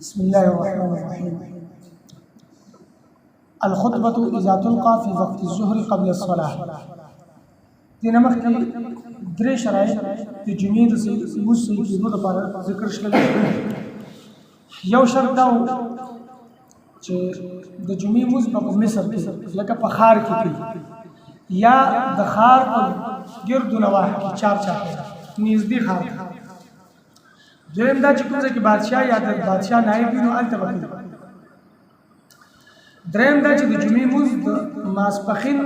بسم الله الرحمن الرحيم. الخطبة إذا تلقى في وقت الظهر قبل الصلاة. دینه مخکې درې شرایط د جمعې د لمونځ صحیح کېدو لپاره ذکر شوي. یو شرط دا و چې د جمعې لمونځ په مصر کې لکه په ښار کې کوي یا د ښار په ګردو نواحو کې چارچاپه نږدې ښار کې. دویم دا چې کوم ځای کې بادشاه یا د بادشاه نایب وي نو هلته به کوي. دریم دا چې د جمعې لمونځ د ماسپښین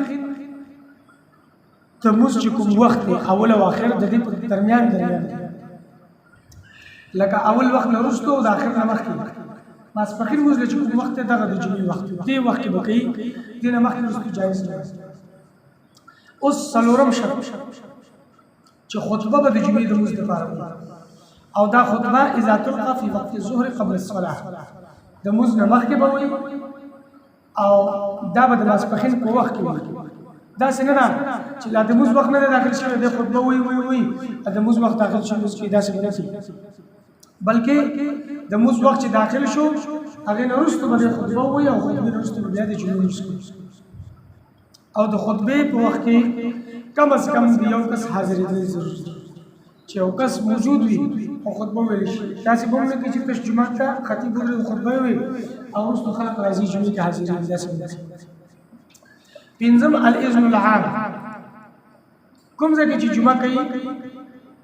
تموز چې کوم وخت دی اول او اخر د دې په درمیان لکه اول وخت نه وروسته او د اخر نه مخکې ماسپښین لمونځ چې کوم وخت دی دغه د جمعې وخت دی دې وخت کې به کوي دې نه مخکې وروسته جایز نه. اوس څلورم شرط چې خطبه به د جمعې د لمونځ لپاره وي او دا خطبه اذا تلقى في وقت الظهر قبل الصلاه د لمونځ نه مخکې به وي او دا به د ماسپښین په وخت کې وي. دا څنګه ده چې لا د لمونځ وخت نه داخل شوی د خطبه وي د لمونځ وخت داخل شوی اوس کې داسې نه شي بلکې د لمونځ وخت چې داخل شو هغه نه وروسته به د خطبه وي او خطبه نه وروسته بیا د جمعې لمونځ او د خطبې په وخت کې کم از کم یو کس حاضرېدل ضروري دي چې یو کس موجود وي او خطبه ویل شي. داسې به ونه کړي چې تش جومات ته خطیب ورغی خطبه وي او وروسته خلک راځي جمعې ته حاضرېږي. داسې نه پنځم الاذن العام. کوم ځای کې چې جمعه کوي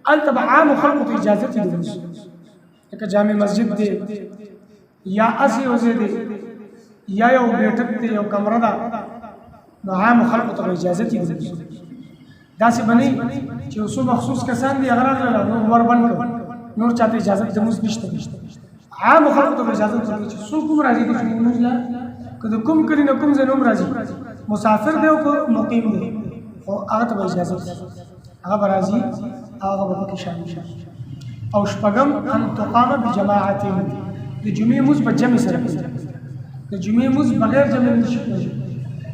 هلته به عامو خلکو ته اجازه دي لکه جامع مسجد دی یا هسې یو ځای دی یا یو بیټک دی یو کمره ده نو عامو خلکو ته به اجازه دي. داسې به نه چې یو څو مخصوص کسان دي هغه راغلل نور ور بند کړو نور چاته اجازه د لمونځ نشته. عامو خلکو ته به اجازه ورکړي چې څوک هم راځي د لمونځ له که د کوم کلي نه کوم ځای نه هم راځي مسافر دی او که مقیم دی خو هغه ته به اجازه هغه به راځي هغه به پکې شامل شي. او شپږم ان تقام بجماعت د جمعې لمونځ په جمع سره کوي. د جمعې لمونځ بغیر جمع نه شي کېدای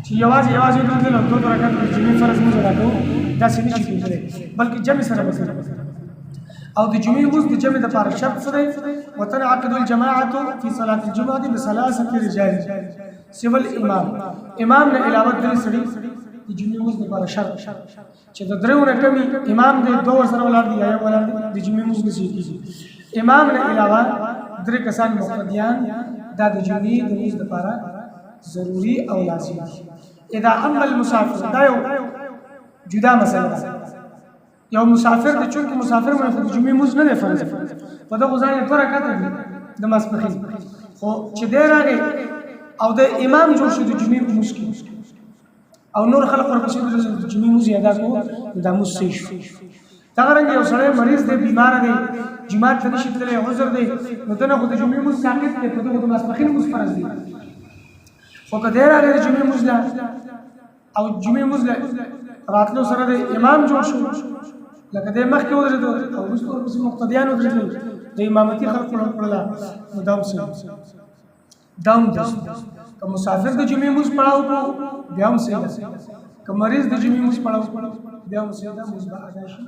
چې یوازې درځل او دوه رکعات د جمعې فرض لمونځ ادا کوو داسې نه شي کېدای بلکې جمع سره به کوي. او د جمعې لمونځ د جمع دپاره شرط څه دی؟ وتنعقد الجماعة في صلاة الجمعة بثلاثة رجال سوى الامام. امام نه علاوه درې سړي د جمعې لمونځ لپاره شرط چې د دریو نه کمي امام دی دوه ورسره ولاړ دي یا یو ولاړ دی د جمعې لمونځ نه کېږي. امام نه علاوه درې کسان مقتدیان دا د جمعې د لمونځ لپاره ضروري او لازم دي. اذا اما المسافر دا یو جدا مسله ده. یو مسافر دی چونکې مسافر مې خو د جمعې لمونځ نه دی فرض په دغو ځان یې دوه رکعته دي د ماسپښین خو چې دی راغی او د امام جوړ شو د جمعې په لمونځ کې او نور خلک ورپسې د جمعې لمونځ یې ادا کړو نو دا لمونځ صحیح شو. دغرنګه یو سړی مریض دی بیماره دی جومات ته نشي تللی عذر دی نو ده نه خو د جمعې لمونځ ساقط دی په دغو د ماسپښین لمونځ فرض دی خو که دی راغی د جمعې لمونځ له او جمعې لمونځ له راتلو سره د امام جوړ شو لکه دی مخکې ودرېدو او وروسته ورپسې مقتدیان ودرېدل د امامتي خلک وکړله نو دا هم صحیح دا هم درست. که مسافر د جمعې لمونځ پړاو کړو بیا هم صحیح ده. که مریض د جمعې لمونځ پړاو کړو بیا هم صحیح ده. لمونځ به ادا شي.